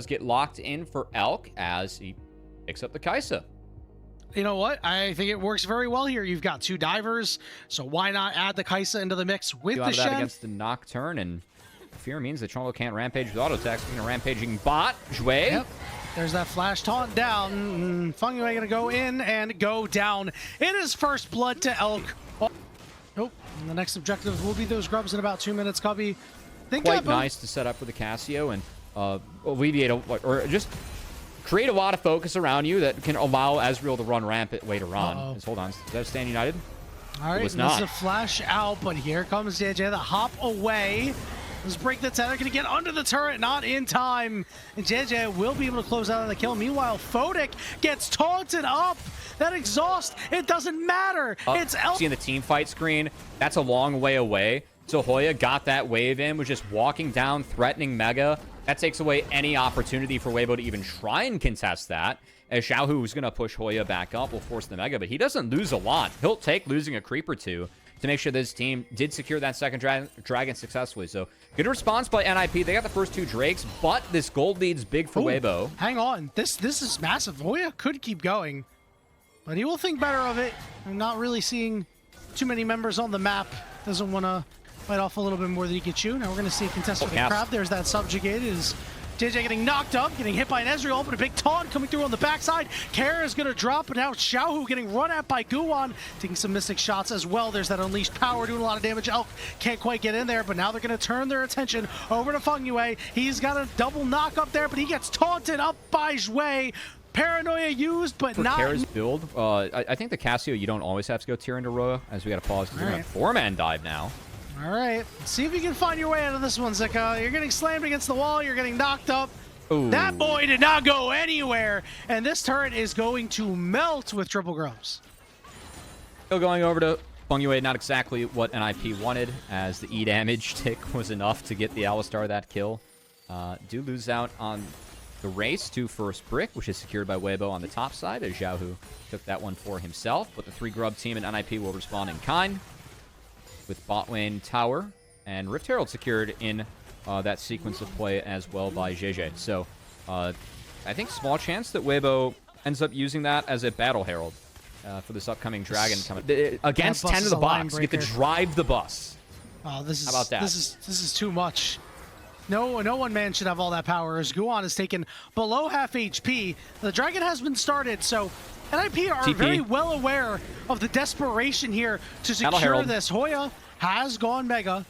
Get locked in for Elk as he picks up the Kaisa. You know what? I think it works very well here. You've got two divers, so why not add the Kaisa into the mix with the Shen? Against the Nocturne, and fear means that Toronto can't rampage with auto tech. Speaking of rampaging bot, Zhui. Yep. There's that flash taunt down. Fungyue gonna go in and go down. It is first blood to Elk. Nope. And the next objective will be those grubs in about 2 minutes, Cubby. Quite nice to set up for the Casio and alleviate or just create a lot of focus around you that can allow Ezreal to run rampant way to run. Hold on, is that Stand United? All right, this is a flash out, but here comes JJ, the hop away. Let's break the tether, gonna get under the turret, not in time. And JJ will be able to close out on the kill. Meanwhile, Fodic gets taunted up. That exhaust, it doesn't matter. It's seeing the team fight screen. That's a long way away. So Hoya got that wave in, was just walking down, threatening Mega. That takes away any opportunity for Weibo to even try and contest that. As Xiao Hu, who's going to push Hoya back up, will force the Mega, but he doesn't lose a lot. He'll take losing a creep or two to make sure this team did secure that second dragon successfully. So good response by NIP. They got the first two Drakes, but this gold lead's big for Weibo. Hang on. This is massive. Hoya could keep going, but he will think better of it. I'm not really seeing too many members on the map. Doesn't want to fight off a little bit more than he can chew. Now we're going to see a contest with the crab. There's that subjugated. Is JJ getting knocked up, getting hit by an Ezreal, but a big taunt coming through on the backside. Kara is going to drop, but now Xiao Hu getting run at by Guan, taking some mystic shots as well. There's that unleashed power doing a lot of damage. Elk can't quite get in there, but now they're going to turn their attention over to Fungyue. He's got a double knock up there, but he gets taunted up by Zhui. Paranoia used, but for not. Kara's build, I think the Casio, you don't always have to go tier into Roya, as we got to pause because we're going to 4-man dive now. All right, see if you can find your way out of this one, Zika. You're getting slammed against the wall. You're getting knocked up. Ooh. That boy did not go anywhere, and this turret is going to melt with triple grubs. Still going over to Fungyue, not exactly what NIP wanted, as the E damage tick was enough to get the Alistar that kill. Do lose out on the race to first brick, which is secured by Weibo on the top side, as Xiao Hu took that one for himself. But the 3 grub team and NIP will respond in kind, with bot lane tower and Rift Herald secured in that sequence of play as well by JJ. So I think small chance that Weibo ends up using that as a battle herald for this upcoming dragon coming against 10 to the box. You get to drive the bus. Oh, this is, how about that? This is too much. No one man should have all that power, as Guan is taken below half HP. The dragon has been started, so NIP are very well aware of the desperation here to secure this. Hoya has gone Mega,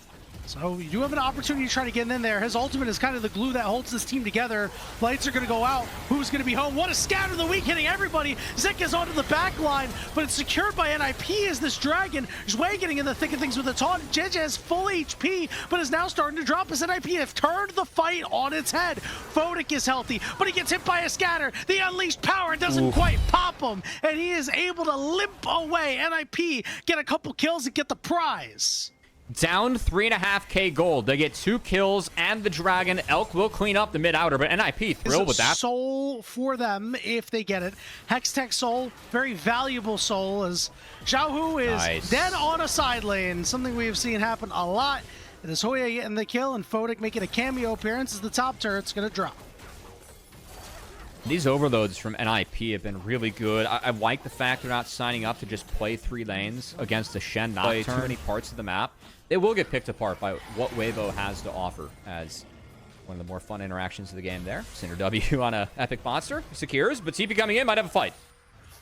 so you do have an opportunity to try to get in there. His ultimate is kind of the glue that holds this team together. Lights are going to go out. Who's going to be home? What a scatter of the week, hitting everybody. Zik is onto the back line, but it's secured by NIP as this dragon. Zhui getting in the thick of things with a taunt. JJ has full HP, but is now starting to drop as NIP have turned the fight on its head. Fodic is healthy, but he gets hit by a scatter. The unleashed power doesn't quite pop him, and he is able to limp away. NIP get a couple kills and get the prize. Down 3.5k gold. They get 2 kills and the dragon. Elk will clean up the mid-outer, but NIP thrilled with that. Soul for them if they get it. Hextech soul, very valuable soul, as Xiao Hu is dead on a side lane. Something we have seen happen a lot. It is Hoya getting the kill and Fodic making a cameo appearance as the top turret's going to drop. These overloads from NIP have been really good. I like the fact they're not signing up to just play 3 lanes against the Shen, not play too many parts of the map. They will get picked apart by what Weibo has to offer as one of the more fun interactions of the game there. Cinder W on a Epic Monster. Secures, but TP coming in might have a fight.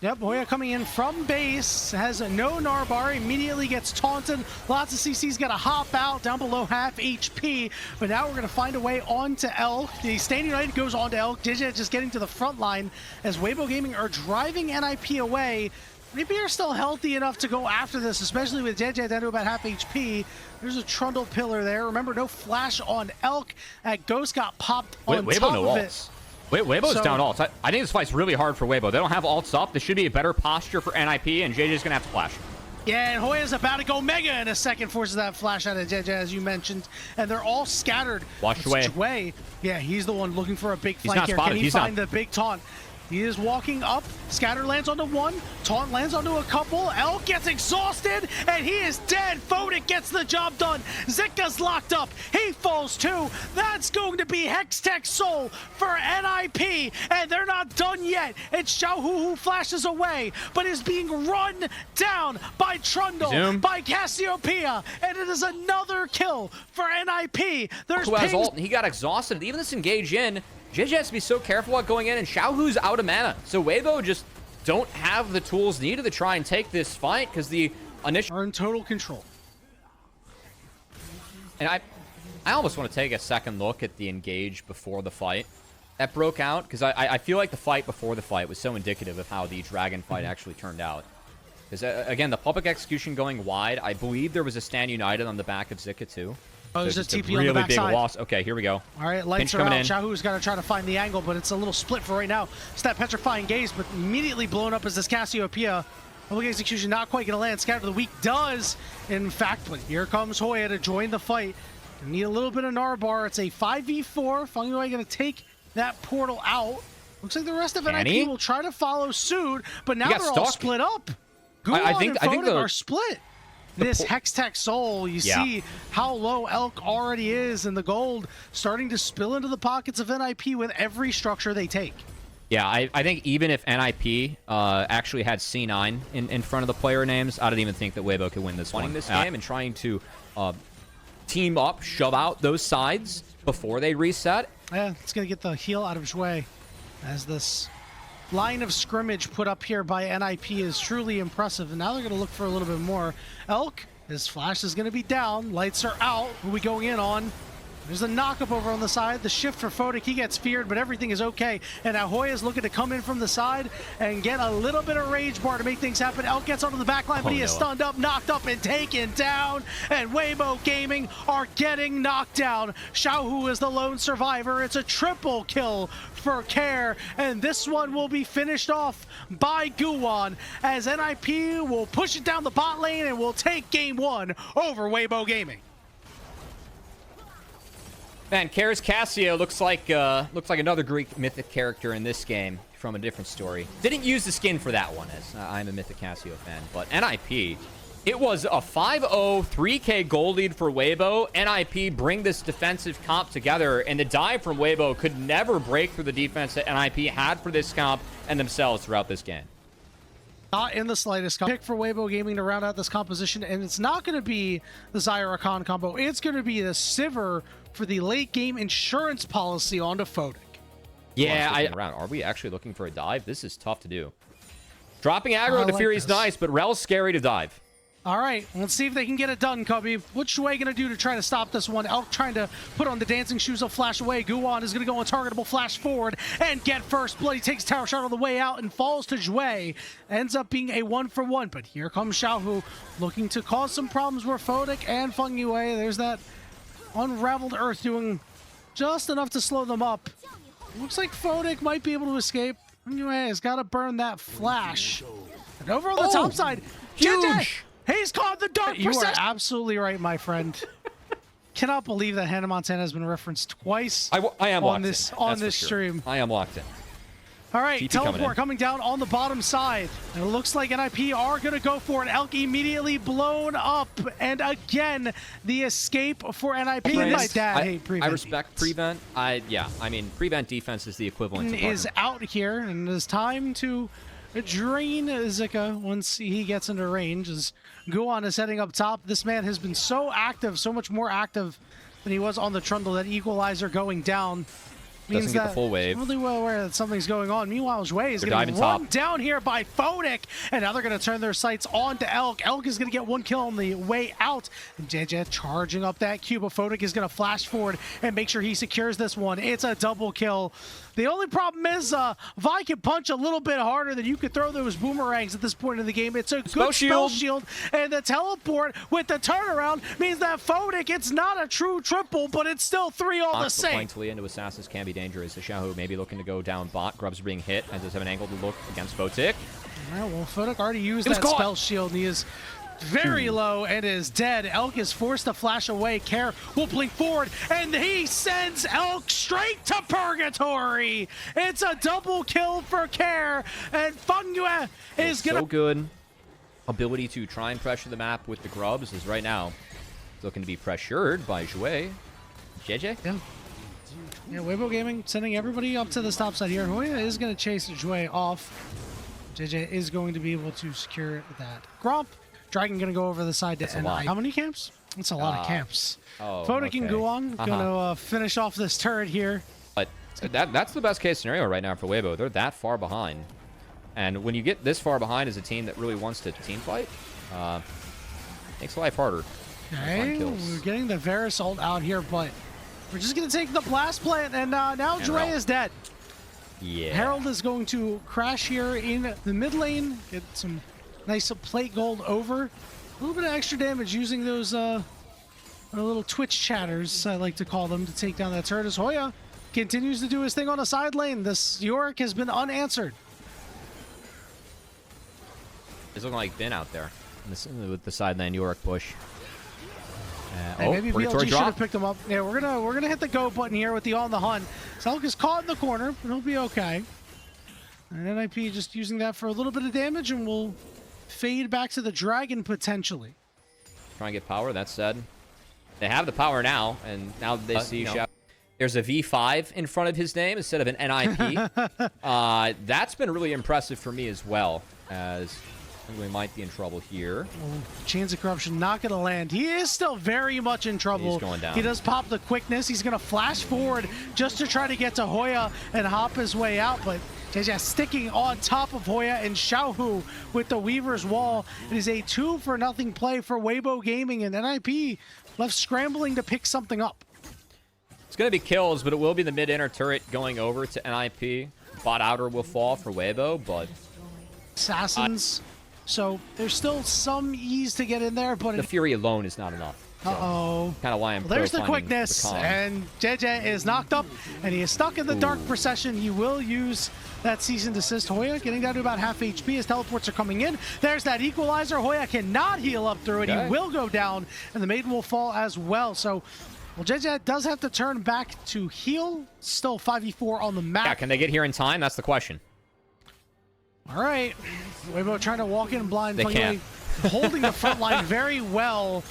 Yep, Hoya coming in from base, has no Narbar, immediately gets taunted. Lots of CC's got to hop out down below half HP, but now we're going to find a way onto Elk. The Stand United goes on to Elk. Digit just getting to the front line as Weibo Gaming are driving NIP away. NIP are still healthy enough to go after this, especially with JJ down to about half HP. There's a Trundle pillar there. Remember, no flash on Elk. That Ghost got popped on top of it. Weibo's down ults. I think this fight's really hard for Weibo. They don't have ults up. This should be a better posture for NIP, and JJ's going to have to flash. Yeah, and Hoya's about to go Mega in a second, forces that flash out of JJ, as you mentioned, and they're all scattered. Watch Zhui. Yeah, he's the one looking for a big flank here. Can he find the big taunt? He is walking up. Scatter lands onto one. Taunt lands onto a couple. Elk gets exhausted, and he is dead. Photic gets the job done. Zika's locked up. He falls too. That's going to be Hextech Soul for NIP, and they're not done yet. It's Xiaohu who flashes away, but is being run down by Trundle, by Cassiopeia, and it is another kill for NIP. There's who has ult, and he got exhausted. Even this engage in, JJ has to be so careful about going in, and Xiaohu's out of mana. So Weibo just don't have the tools needed to try and take this fight, because the initial are in total control. And I almost want to take a second look at the engage before the fight that broke out, because I feel like the fight before the fight was so indicative of how the Dragon fight actually turned out. Because, again, the public execution going wide, I believe there was a stand united on the back of Zika, too. Oh, there's so a TP really on the backside. Big loss. Okay, here we go. All right, lights Pinch are out. in. Xiaohu's got to try to find the angle, but it's a little split for right now. It's that petrifying gaze, but immediately blown up as this Cassiopeia. Public execution not quite going to land. Scatter of the Week does, in fact, but here comes Hoya to join the fight. You need a little bit of Narbar. It's a 5v4. Fungi going to take that portal out. Looks like the rest of NIP will try to follow suit, but now they're all split up. Guwan and Photic are split. This Hextech Soul, you see how low Elk already is, and the gold starting to spill into the pockets of NIP with every structure they take. Yeah, I think even if NIP actually had C9 in front of the player names, I don't even think that Weibo could win this one. This game and trying to team up, shove out those sides before they reset. Yeah, it's going to get the heal out of Zhui, as this line of scrimmage put up here by NIP is truly impressive, and now they're going to look for a little bit more. Elk, his flash is going to be down. Lights are out. Who are we going in on? There's a knock-up over on the side. The shift for Photic, he gets feared, but everything is okay. And now Hoya's looking to come in from the side and get a little bit of rage bar to make things happen. Elk gets onto the back line, but he is stunned up, knocked up, and taken down. And Weibo Gaming are getting knocked down. Xiaohu is the lone survivor. It's a triple kill for Care, and this one will be finished off by Guwan, as NIP will push it down the bot lane and will take game one over Weibo Gaming. Man, Kair's Cassio looks like another Greek mythic character in this game from a different story. Didn't use the skin for that one, as I'm a Mythic Cassio fan. But NIP, it was a 5-0, 3K gold lead for Weibo. NIP bring this defensive comp together, and the dive from Weibo could never break through the defense that NIP had for this comp and themselves throughout this game. Not in the slightest. Pick for Weibo Gaming to round out this composition, and it's not going to be the Zyra Khan combo. It's going to be the Sivir for the late game insurance policy onto Photic. Yeah, are we actually looking for a dive? This is tough to do. Dropping aggro to Fury is nice, but Rel's scary to dive. All right, let's see if they can get it done, Cubby. What's Shui going to do to try to stop this one? Elk trying to put on the dancing shoes of flash away. Guwan is going to go untargetable flash forward and get first blood. He takes tower shot on the way out and falls to Zhui. Ends up being a 1-for-1, but here comes Xiaohu looking to cause some problems where Photic and Fungyue. There's that unraveled earth doing just enough to slow them up. Looks like Photic might be able to escape. Fungyue has got to burn that flash. And over on the top side, huge! He's caught the dark. You are absolutely right, my friend. Cannot believe that Hannah Montana has been referenced twice I am on this stream. I am locked in. All right, teleport coming down on the bottom side. And it looks like NIP are going to go for it. Elk immediately blown up. And again, the escape for NIP. My dad hate prevent. I respect prevent. I mean, prevent defense is the equivalent to is out here, and it is time to drain Zika once he gets into range, as Guwan is heading up top. This man has been so active, so much more active than he was on the Trundle. That equalizer going down means get the full wave. I'm really well aware that something's going on. Meanwhile, Zhui is getting run down here by Photic, and now they're going to turn their sights on to Elk. Elk is going to get one kill on the way out, and JJ charging up that cube, but Photic is going to flash forward and make sure he secures this one. It's a double kill. The only problem is Vi can punch a little bit harder than you could throw those boomerangs at this point in the game. It's a good spell shield, and the teleport with the turnaround means that Photic, it's not a true triple, but it's still 3 all the same. Playing Talia into Assassins can be dangerous. The Xiaohu maybe looking to go down bot. Grubs being hit, and does have an angle to look against Photic. All right, well, Photic already used that spell shield, and he is very low and is dead. Elk is forced to flash away. Care will blink forward, and he sends Elk straight to purgatory. It's a double kill for Care, and Fungyue is gonna... So good ability to try and pressure the map with the grubs is right now looking to be pressured by Jouet. JJ? Yeah, Weibo Gaming sending everybody up to the stop side here. Hoya is going to chase Jouet off. JJ is going to be able to secure that. Gromp. Dragon going to go over the side to NI. How many camps? That's a lot of camps. Photic and Guan going to finish off this turret here. But that's the best case scenario right now for Weibo. They're that far behind. And when you get this far behind as a team that really wants to team fight, makes life harder. Okay, we're getting the Varus ult out here, but we're just going to take the blast plant, and now Jouet is dead. Yeah. Herald is going to crash here in the mid lane, get some nice plate gold over. A little bit of extra damage using those little Twitch chatters, I like to call them, to take down that turret as Hoya continues to do his thing on the side lane. This Yorick has been unanswered. It's looking like Ben out there with the side lane Yorick push. Hey, maybe VLG should have picked him up. Yeah, we're gonna hit the go button here with the on the hunt. Selk is caught in the corner, but he'll be okay. And NIP just using that for a little bit of damage, and we'll fade back to the dragon potentially. Try and get power. That said, they have the power now, and now they see there's a V5 in front of his name instead of an NIP. That's been really impressive for me as well, as we might be in trouble here. Chains of Corruption not going to land. He is still very much in trouble. He's going down. He does pop the quickness. He's going to flash forward just to try to get to Hoya and hop his way out, but JJ sticking on top of Hoya and Xiaohu with the Weaver's Wall. It is a 2-for-0 play for Weibo Gaming, and NIP left scrambling to pick something up. It's going to be kills, but it will be the mid-inner turret going over to NIP. Bot outer will fall for Weibo, but... Assassins... So there's still some ease to get in there, but the Fury alone is not enough. So kind of why I'm there's the quickness, and JJ is knocked up, and he is stuck in the Dark Procession. He will use that cease and desist. Hoya getting down to about half HP. His teleports are coming in. There's that equalizer. Hoya cannot heal up through it. He will go down, and the Maiden will fall as well. So, well, JJ does have to turn back to heal. Still 5v4 on the map. Yeah, can they get here in time? That's the question. All right, Weibo trying to walk in blind. They can't. Holding the front line very well.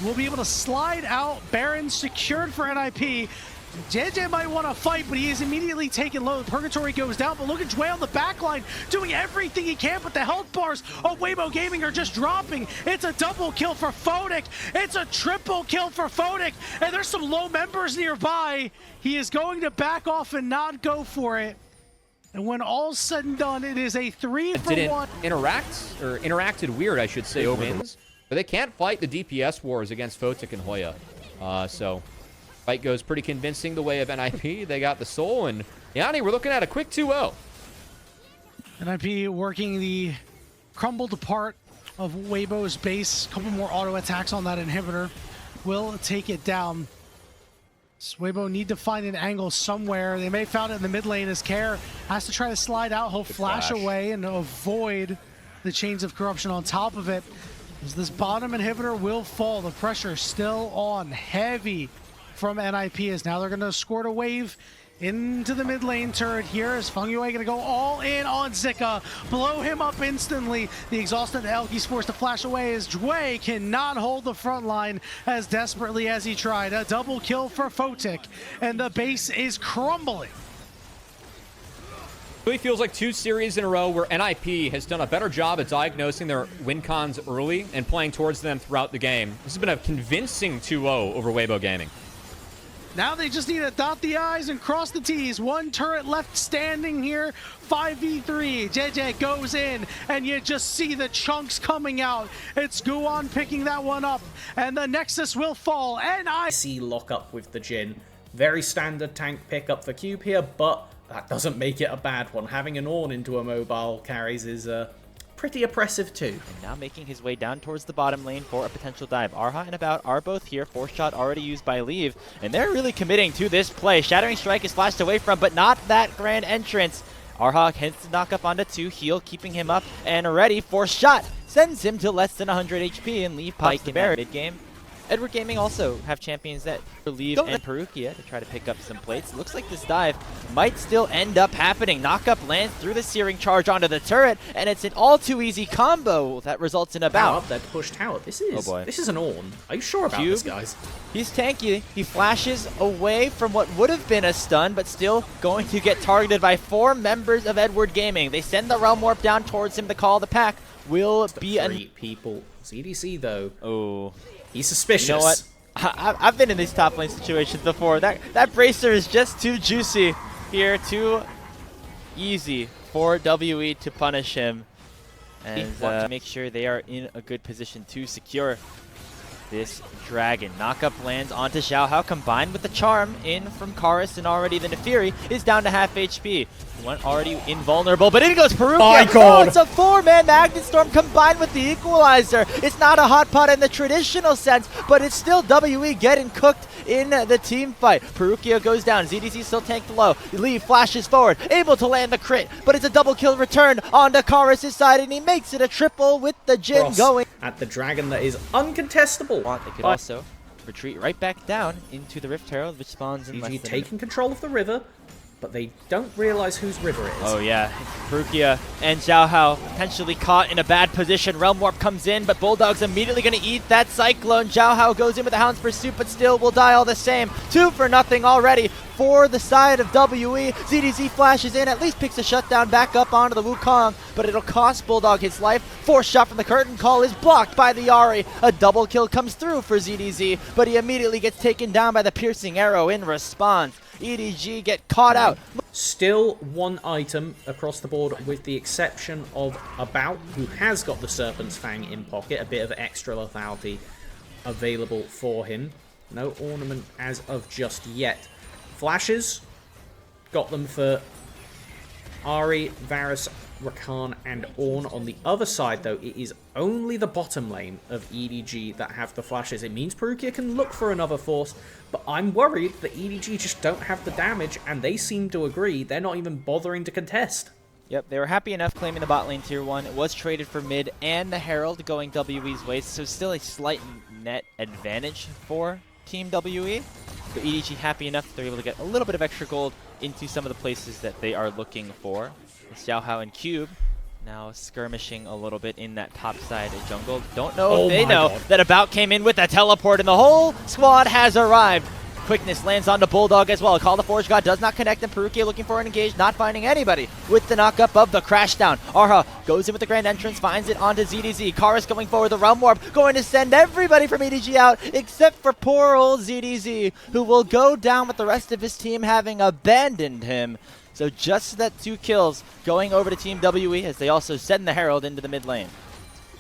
We'll be able to slide out. Baron secured for NIP. JJ might want to fight, but he is immediately taken low. Purgatory goes down, but look at Jouet on the back line doing everything he can, but the health bars of Weibo Gaming are just dropping. It's a double kill for Photic. It's a triple kill for Photic, and there's some low members nearby. He is going to back off and not go for it. And when all's said and done, it is a 3-for-1. Interacted weird, I should say, over wins. But they can't fight the DPS wars against Photic and Hoya. So, fight goes pretty convincing the way of NIP. They got the soul, and Yanni, we're looking at a quick 2-0. NIP working the crumbled part of Weibo's base. A couple more auto attacks on that inhibitor will take it down. Weibo need to find an angle somewhere. They may have found it in the mid lane as Care has to try to slide out. He'll flash away and avoid the Chains of Corruption on top of it. As this bottom inhibitor will fall, the pressure still on heavy from NIP, as now they're going to escort a wave into the mid lane turret here as Fungyue going to go all in on Zika, blow him up instantly. The exhausted Elk, he's forced to flash away as Jouet cannot hold the front line as desperately as he tried. A double kill for Photic, and the base is crumbling. It really feels like 2 series in a row where NIP has done a better job at diagnosing their win cons early and playing towards them throughout the game. This has been a convincing 2-0 over Weibo Gaming. Now they just need to dot the I's and cross the T's. One turret left standing here, 5v3. JJ goes in, and you just see the chunks coming out. It's Guan picking that one up, and the Nexus will fall. And I see lock up with the Jhin. Very standard tank pickup for Cube here, but that doesn't make it a bad one. Having an Ornn into a mobile carries is pretty oppressive too. And now making his way down towards the bottom lane for a potential dive. Arha and About are both here. Force shot already used by Leave, and they're really committing to this play. Shattering Strike is flashed away from, but not that grand entrance. Arha hits to knock up onto 2, heal, keeping him up and ready. Force shot sends him to less than 100 HP and leave Pike in that mid-game. Edward Gaming also have champions that leave and Perukia to try to pick up some plates. Looks like this dive might still end up happening. Knockup lands through the Searing Charge onto the turret, and it's an all too easy combo that results in a bout. Up there to push tower. This is, oh boy. This is an Ornn. Are you sure about this, guys? He's tanky. He flashes away from what would have been a stun, but still going to get targeted by 4 members of Edward Gaming. They send the Realm Warp down towards him. The call of the pack will be 3 people. ZDC though. Oh. He's suspicious. You know what? I've been in these top lane situations before. That bracer is just too juicy here, too easy for WE to punish him. And to make sure they are in a good position to secure this dragon. Knockup lands onto Xiaohao, combined with the charm in from Karis, and already the Nefiri is down to half HP. One already invulnerable, but in goes Perukia. My God. Oh, it's a 4-man Magnet Storm combined with the Equalizer. It's not a hot pot in the traditional sense, but it's still WE getting cooked in the team fight. Perukia goes down. ZDC still tanked low. Lee flashes forward, able to land the crit, but it's a double kill return onto Karis' side, and he makes it a triple with the Jin Cross going at the dragon that is uncontestable. They could also retreat right back down into the Rift Herald, which spawns in less CG than taking control of the river, but they don't realize whose river it is. Oh yeah, Perukia and Xiaohao potentially caught in a bad position. Realm Warp comes in, but Bulldog's immediately going to eat that Cyclone. Xiaohao goes in with the Hound's Pursuit, but still will die all the same. 2 for nothing already for the side of WE. ZDZ flashes in, at least picks a shutdown back up onto the Wukong, but it'll cost Bulldog his life. 4th shot from the curtain call is blocked by the Ahri. A double kill comes through for ZDZ, but he immediately gets taken down by the piercing arrow in response. EDG get caught out. Still 1 item across the board, with the exception of About, who has got the Serpent's Fang in pocket, a bit of extra lethality available for him. No ornament as of just yet. Flashes, got them for Ahri, Varus, Rakan, and Ornn. On the other side, though, it is only the bottom lane of EDG that have the flashes. It means Perukia can look for another force, but I'm worried that EDG just don't have the damage, and they seem to agree. They're not even bothering to contest. Yep, they were happy enough claiming the bot lane tier 1. It was traded for mid and the Herald going WE's way, so still a slight net advantage for Team WE. But EDG happy enough that they're able to get a little bit of extra gold into some of the places that they are looking for. Xiaohao and Cube now skirmishing a little bit in that top side of jungle. Don't know if they know that About came in with a teleport, and the whole squad has arrived. Quickness lands onto Bulldog as well. Call the Forge God does not connect, and Perukia looking for an engage, not finding anybody with the knockup of the Crashdown. Arha goes in with the Grand Entrance, finds it onto ZDZ. Karis going forward, the Realm Warp going to send everybody from EDG out except for poor old ZDZ, who will go down with the rest of his team having abandoned him. So just that 2 kills going over to Team WE as they also send the Herald into the mid lane.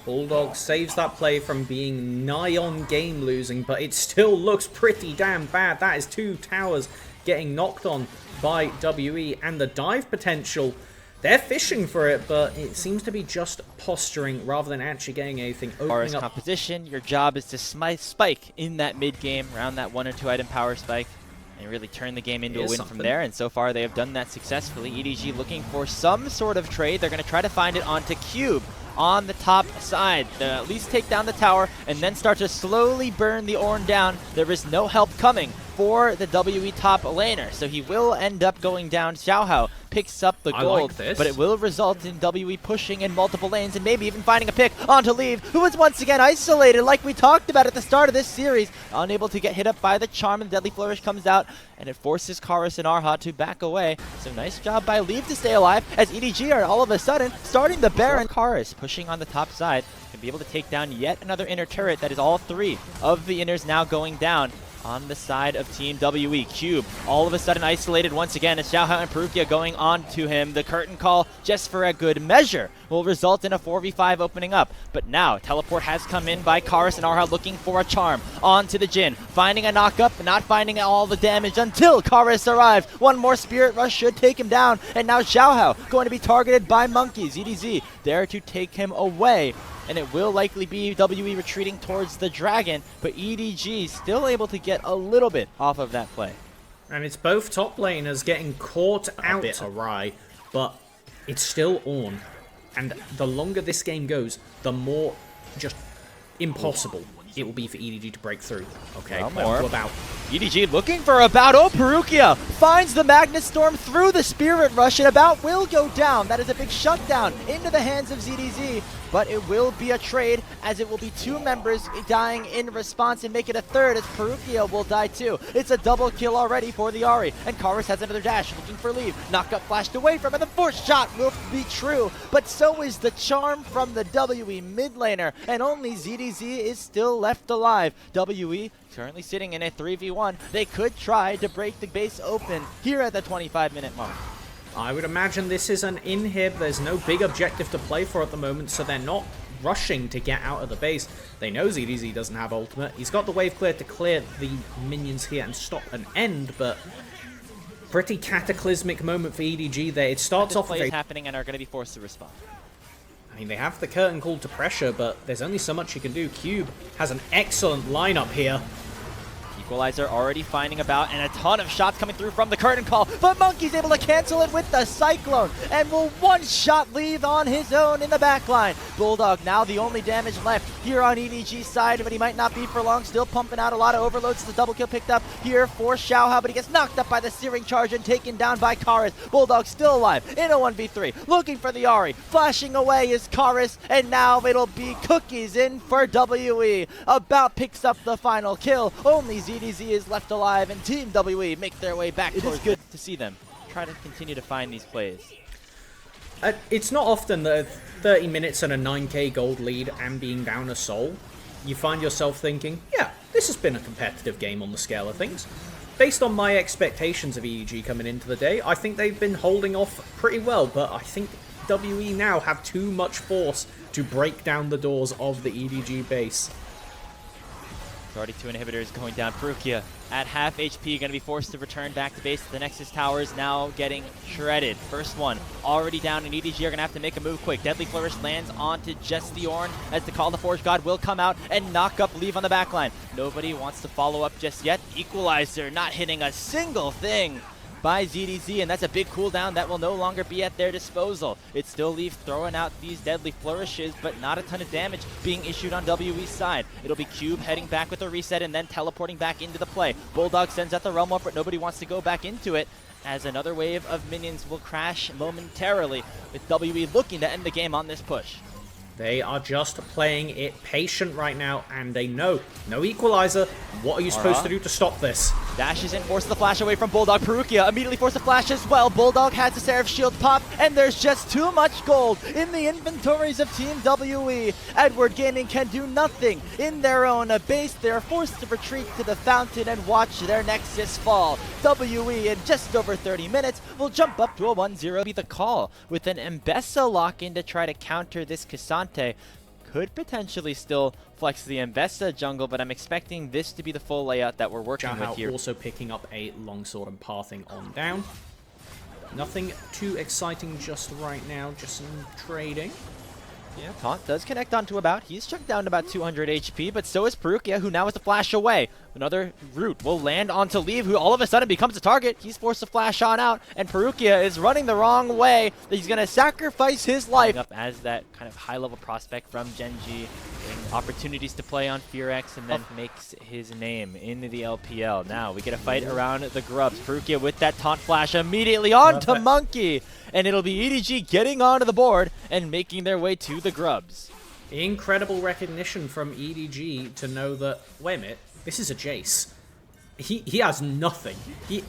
Bulldog saves that play from being nigh on game losing, but it still looks pretty damn bad. That is 2 towers getting knocked on by WE, and the dive potential, they're fishing for it, but it seems to be just posturing rather than actually getting anything. Opening up composition, your job is to spike in that mid game around that 1 or 2 item power spike and really turn the game into a win from there, and so far they have done that successfully. EDG looking for some sort of trade. They're going to try to find it onto Cube on the top side to at least take down the tower and then start to slowly burn the Ornn down. There is no help coming for the WE top laner, so he will end up going down. Xiaohao picks up the gold, but it will result in WE pushing in multiple lanes and maybe even finding a pick onto Leave, who is once again isolated like we talked about at the start of this series, unable to get hit up by the charm, and the Deadly Flourish comes out and it forces Karis and Arha to back away. So nice job by Leave to stay alive as EDG are all of a sudden starting the Baron. Karis pushing on the top side to be able to take down yet another inner turret. That is all 3 of the inners now going down on the side of Team WE. Cube all of a sudden isolated once again as Xiaohao and Perukia going on to him. The curtain call, just for a good measure, will result in a 4v5 opening up. But now teleport has come in by Karis and Arha looking for a charm onto the Jin, finding a knockup, not finding all the damage until Karis arrives. 1 more Spirit Rush should take him down, and now Xiaohao going to be targeted by Monkey. ZDZ there to take him away, and it will likely be WE retreating towards the dragon, but EDG still able to get a little bit off of that play. And it's both top laners getting caught out a bit awry, but it's still Ornn. And the longer this game goes, the more just impossible it will be for EDG to break through. Okay, more. About. EDG looking for About. Oh, Perukia finds the Magnet Storm through the Spirit Rush, and About will go down. That is a big shutdown into the hands of ZDZ, but it will be a trade, as it will be 2 members dying in response and make it a third, as Perukia will die too. It's a double kill already for the Ahri, and Karis has another dash, looking for leave. Knockup flashed away from it, the 4th shot will be true, but so is the charm from the WE mid laner, and only ZDZ is still left alive. WE currently sitting in a 3v1. They could try to break the base open here at the 25-minute mark. I would imagine this is an inhib. There's no big objective to play for at the moment, so they're not rushing to get out of the base. They know ZDZ doesn't have ultimate. He's got the wave clear to clear the minions here and stop an end, but pretty cataclysmic moment for EDG there. It starts off with plays happening and are going to be forced to respond. I mean, they have the curtain call to pressure, but there's only so much you can do. Cube has an excellent lineup here. Equalizer already finding About, and a ton of shots coming through from the curtain call, but Monkey's able to cancel it with the Cyclone, and will one-shot leave on his own in the backline. Bulldog now the only damage left here on EDG's side, but he might not be for long, still pumping out a lot of overloads. The double kill picked up here for Xiaohao, but he gets knocked up by the Searing Charge and taken down by Karis. Bulldog still alive in a 1v3, looking for the Ahri, flashing away is Karis, and now it'll be Cookies in for WE. About picks up the final kill, only ZDZ is left alive, and Team WE make their way back. It is good to see them try to continue to find these plays. It's not often that 30 minutes and a 9k gold lead and being down a soul, you find yourself thinking, yeah, this has been a competitive game on the scale of things. Based on my expectations of EDG coming into the day, I think they've been holding off pretty well, but I think WE now have too much force to break down the doors of the EDG base. Already 2 inhibitors going down. Perukia at half HP, going to be forced to return back to base. The Nexus Tower is now getting shredded. First one already down, and EDG are going to have to make a move quick. Deadly Flourish lands onto just the Ornn, as the Call of the Forge God will come out and knock up Leave on the backline. Nobody wants to follow up just yet. Equalizer not hitting a single thing by ZDZ, and that's a big cooldown that will no longer be at their disposal. It's still Leaf throwing out these Deadly Flourishes, but not a ton of damage being issued on WE's side. It'll be Cube heading back with a reset and then teleporting back into the play. Bulldog sends out the Realm Warp, but nobody wants to go back into it, as another wave of minions will crash momentarily, with WE looking to end the game on this push. They are just playing it patient right now, and they know. No equalizer. What are you supposed to do to stop this? Dashes in, forces the flash away from Bulldog. Perukia immediately forces the flash as well. Bulldog has the Seraph Shield pop, and there's just too much gold in the inventories of Team WE. Edward Gaming can do nothing in their own base. They're forced to retreat to the fountain and watch their Nexus fall. WE in just over 30 minutes will jump up to a 1-0. Be the call with an Mbessa lock-in to try to counter this Cassandra. Could potentially still flex the Mbessa jungle, but I'm expecting this to be the full layout that we're working with here. Also picking up a longsword and pathing on down. Nothing too exciting just right now, just some trading. Yeah, Taunt does connect onto About. He's chucked down to about 200 HP, but so is Perukia, who now has to flash away. Another root will land onto Leave, who all of a sudden becomes a target. He's forced to flash on out, and Perukia is running the wrong way. He's going to sacrifice his life. Up as that kind of high-level prospect from Genji, getting opportunities to play on Fearex, and then makes his name into the LPL. Now we get a fight around the Grubs. Perukia with that taunt flash immediately onto Monkey, and it'll be EDG getting onto the board and making their way to the Grubs. Incredible recognition from EDG to know that, wait a minute, this is a Jace. He has nothing.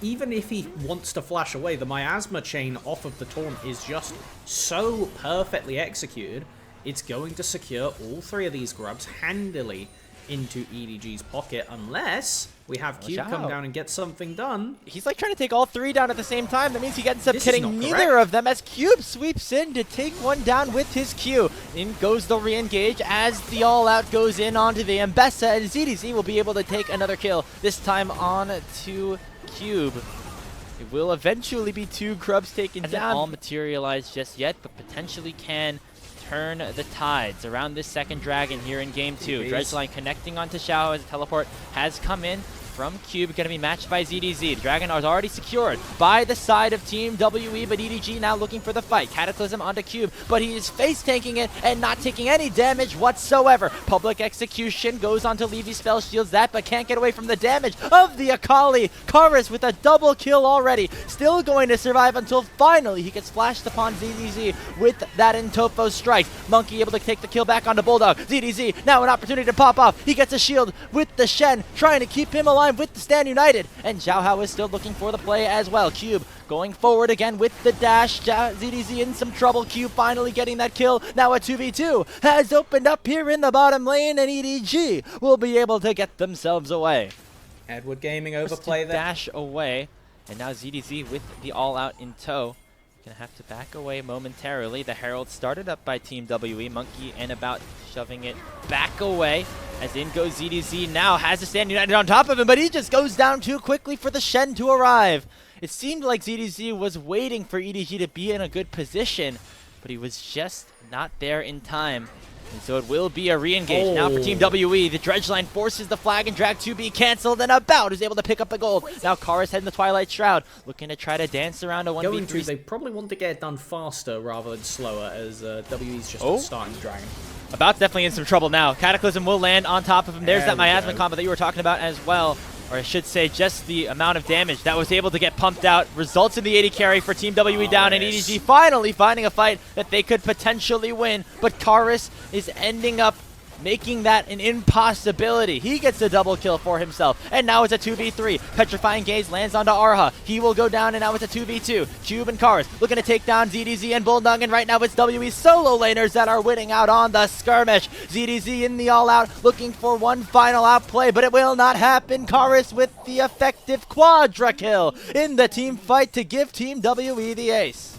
Even if he wants to flash away, the miasma chain off of the taunt is just so perfectly executed. It's going to secure all 3 of these Grubs handily into EDG's pocket, unless we have Cube come down and get something done. He's like trying to take all 3 down at the same time. That means he ends up hitting neither of them, as Cube sweeps in to take one down with his Q. In goes the re-engage as the all-out goes in onto the Mbessa, and ZDZ will be able to take another kill, this time on to Cube. It will eventually be 2 Grubs taken down. Hasn't all materialized just yet, but potentially can turn the tides around this second dragon here in game 2. Dredgeline connecting onto Xiao as a teleport has come in. from Cube, going to be matched by ZDZ. Dragon is already secured by the side of Team WE, but EDG now looking for the fight. Cataclysm onto Cube, but he is face tanking it and not taking any damage whatsoever. Public Execution goes onto Levy, spell shields that, but can't get away from the damage of the Akali. Karis with a double kill already, still going to survive until finally he gets flashed upon ZDZ with that Intofo strike. Monkey able to take the kill back onto Bulldog. ZDZ now an opportunity to pop off. He gets a shield with the Shen, trying to keep him alive with the Stand United. And Zhao Hao is still looking for the play as well. Cube going forward again with the dash. ZDZ in some trouble. Cube finally getting that kill. Now a 2v2 has opened up here in the bottom lane, and EDG will be able to get themselves away. Edward Gaming overplay there. Dash away, and now ZDZ with the all-out in tow. Gonna have to back away momentarily. The Herald started up by Team WE. Monkey and about shoving it back away. As in goes ZDZ, now has a Stand United on top of him, but he just goes down too quickly for the Shen to arrive. It seemed like ZDZ was waiting for EDG to be in a good position, but he was just not there in time. And so it will be a re-engage now for Team WE. The Dredge line forces the flag and drag to be cancelled, and About is able to pick up the gold. Now Karis heading the Twilight Shroud, looking to try to dance around a 1v3. Going through, they probably want to get it done faster rather than slower, as WE's just starting the Dragon. About's definitely in some trouble now. Cataclysm will land on top of him. There's that miasma combo that you were talking about as well. Or I should say, just the amount of damage that was able to get pumped out results in the 80 carry for Team WE down, and EDG finally finding a fight that they could potentially win. But Karis is ending up making that an impossibility. He gets a double kill for himself, and now it's a 2v3. Petrifying Gaze lands onto Arha. He will go down, and now it's a 2v2. Cube and Karis looking to take down ZDZ and Bulldog, and right now it's WE solo laners that are winning out on the skirmish. ZDZ in the all-out, looking for one final outplay, but it will not happen. Karis with the effective quadra kill in the team fight to give Team WE the ace.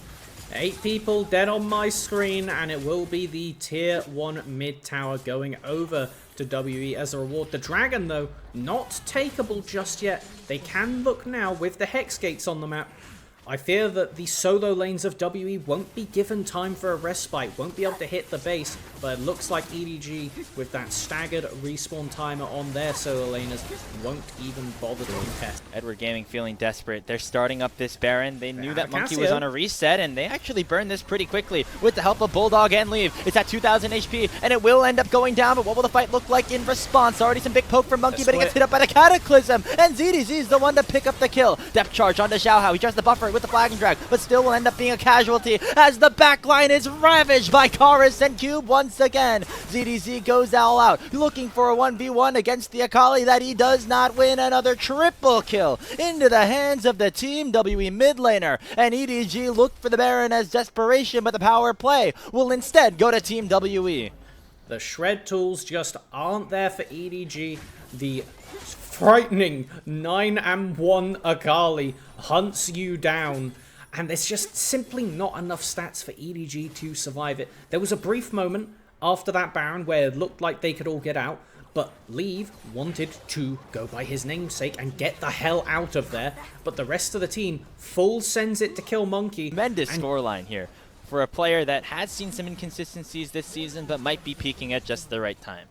8 people dead on my screen, and it will be the tier 1 mid tower going over to WE as a reward. The Dragon, though, not takeable just yet. They can look now with the Hex Gates on the map. I fear that the solo lanes of WE won't be given time for a respite, won't be able to hit the base, but it looks like EDG, with that staggered respawn timer on their solo laners, won't even bother to contest. Edward Gaming feeling desperate. They're starting up this Baron. They knew that Monkey was on a reset, and they actually burned this pretty quickly with the help of Bulldog and Leave. It's at 2,000 HP, and it will end up going down, but what will the fight look like in response? Already some big poke from Monkey, but he gets hit up by the Cataclysm, and ZDZ is the one to pick up the kill. Depth charge onto Zhao Hao. He tries to buffer it with the flag and drag, but still will end up being a casualty as the backline is ravaged by Karis and Cube once again. ZDZ goes all out, looking for a 1v1 against the Akali that he does not win. Another triple kill into the hands of the Team WE mid laner, and EDG looked for the Baron as desperation, but the power play will instead go to Team WE. The shred tools just aren't there for EDG. The frightening 9-1 Akali hunts you down, and there's just simply not enough stats for EDG to survive it. There was a brief moment after that Baron where it looked like they could all get out, but Leave wanted to go by his namesake and get the hell out of there, but the rest of the team full sends it to kill Monkey. Tremendous scoreline here for a player that has seen some inconsistencies this season, but might be peaking at just the right time.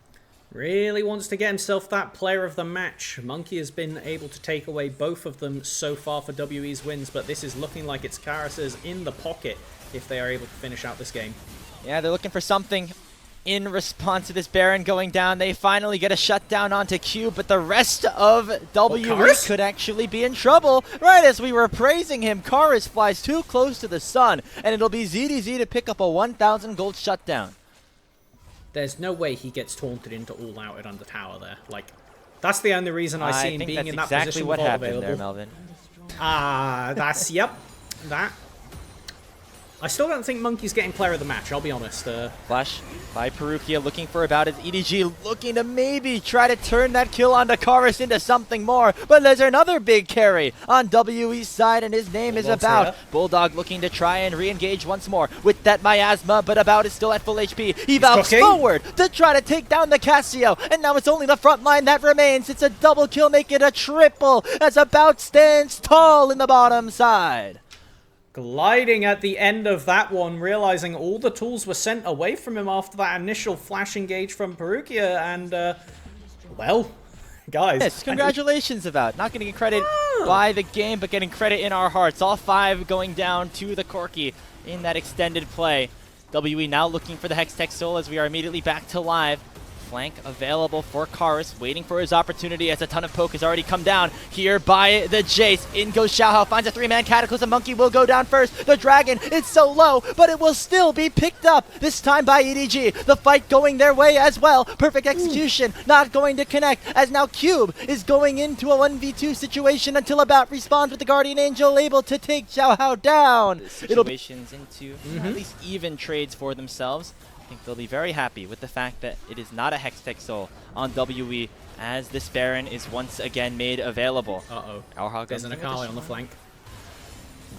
Really wants to get himself that player of the match. Monkey has been able to take away both of them so far for WE's wins, but this is looking like it's Karis's in the pocket if they are able to finish out this game. Yeah, they're looking for something in response to this Baron going down. They finally get a shutdown onto Cube, but the rest of WE could actually be in trouble. Right as we were praising him, Karis flies too close to the sun, and it'll be ZDZ to pick up a 1,000 gold shutdown. There's no way he gets taunted into all out under tower there. Like, that's the only reason I see him being in that position. What happened there, Melvin. That's, yep, that. I still don't think Monkey's getting player of the match, I'll be honest. Flash by Perukia looking for About as EDG looking to maybe try to turn that kill onto Karis into something more, but there's another big carry on WE's side, and his name is About. Bulldog looking to try and re-engage once more with that miasma, but About is still at full HP. He bounces forward to try to take down the Cassio, and now it's only the front line that remains. It's a double kill, make it a triple, as About stands tall in the bottom side. Gliding at the end of that one, realizing all the tools were sent away from him after that initial flash engage from Perukia, and, well, Guys. Yes, congratulations about not getting credit by the game, but getting credit in our hearts. All 5 going down to the Corki in that extended play. WE now looking for the Hextech Soul as we are immediately back to live. Flank available for Karis, waiting for his opportunity as a ton of poke has already come down here by the Jace. In goes Xiaohao, finds a 3-man Cataclysm. Monkey will go down first. The Dragon, it's so low, but it will still be picked up, this time by EDG. The fight going their way as well. Perfect execution, not going to connect, as now Cube is going into a 1v2 situation until About respawns with the Guardian Angel, able to take Xiaohao down. Situations into at least even trades for themselves. I think they'll be very happy with the fact that it is not a Hextech Soul on WE, as this Baron is once again made available. There's an Akali on the flank.